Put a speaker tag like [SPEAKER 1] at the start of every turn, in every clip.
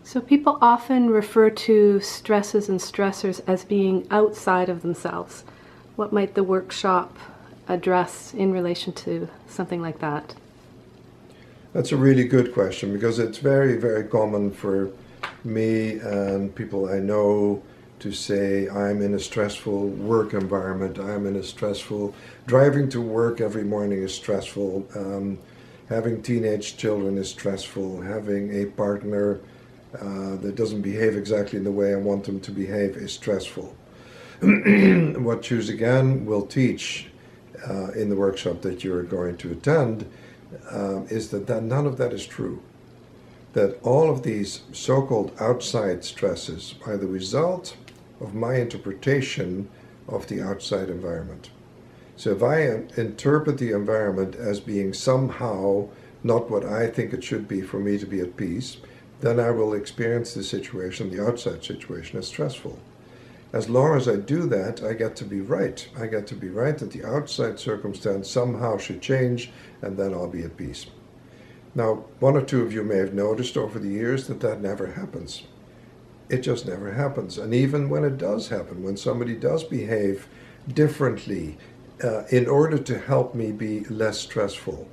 [SPEAKER 1] So people often refer to stresses and stressors as being outside of themselves. What might the workshop address in relation to something like that?
[SPEAKER 2] That's a really good question, because it's very, very common for me and people I know to say, I'm in a stressful work environment, I'm in a stressful, driving to work every morning is stressful, having teenage children is stressful, having a partner that doesn't behave exactly in the way I want them to behave is stressful. What Choose Again will teach in the workshop that you're going to attend is that none of that is true. That all of these so-called outside stresses are the result of my interpretation of the outside environment. So if I interpret the environment as being somehow not what I think it should be for me to be at peace, then I will experience the situation, the outside situation, as stressful. As long as I do that, I get to be right. I get to be right that the outside circumstance somehow should change, and then I'll be at peace. Now, one or two of you may have noticed over the years that never happens. It just never happens. And even when it does happen, when somebody does behave differently in order to help me be less stressful,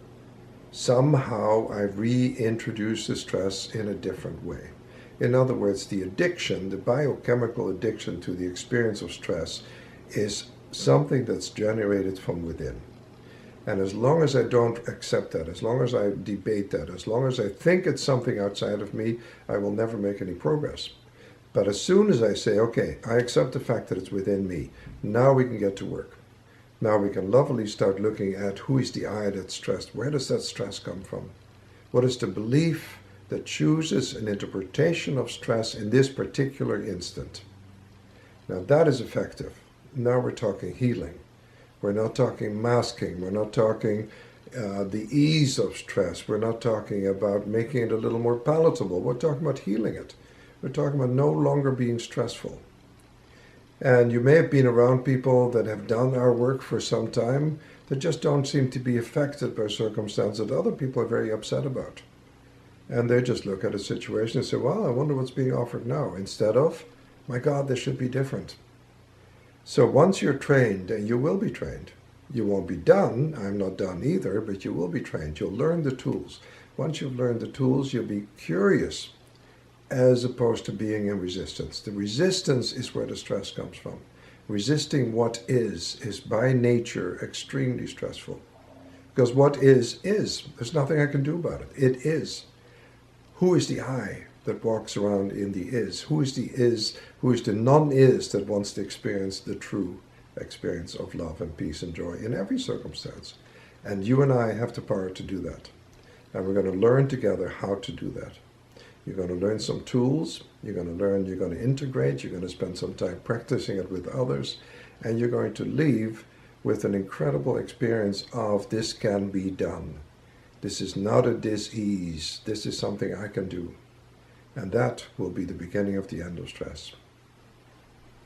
[SPEAKER 2] somehow I reintroduce the stress in a different way. In other words, the addiction, the biochemical addiction to the experience of stress, is something that's generated from within. And as long as I don't accept that, as long as I debate that, as long as I think it's something outside of me, I will never make any progress. But as soon as I say, okay, I accept the fact that it's within me, now we can get to work. Now we can lovingly start looking at who is the I that's stressed. Where does that stress come from? What is the belief that chooses an interpretation of stress in this particular instant? Now that is effective. Now we're talking healing. We're not talking masking. We're not talking the ease of stress. We're not talking about making it a little more palatable. We're talking about healing it. We're talking about no longer being stressful. And you may have been around people that have done our work for some time that just don't seem to be affected by circumstances that other people are very upset about. And they just look at a situation and say, well, I wonder what's being offered now, instead of, my God, this should be different. So once you're trained, and you will be trained, you won't be done, I'm not done either, but you will be trained. You'll learn the tools. Once you've learned the tools, you'll be curious as opposed to being in resistance. The resistance is where the stress comes from. Resisting what is by nature extremely stressful. Because what is. There's nothing I can do about it. It is. Who is the I that walks around in the is? Who is the is? Who is the non-is that wants to experience the true experience of love and peace and joy in every circumstance? And you and I have the power to do that. And we're going to learn together how to do that. You're going to learn some tools, you're going to integrate, you're going to spend some time practicing it with others, and you're going to leave with an incredible experience of this can be done. This is not a dis-ease, this is something I can do. And that will be the beginning of the end of stress.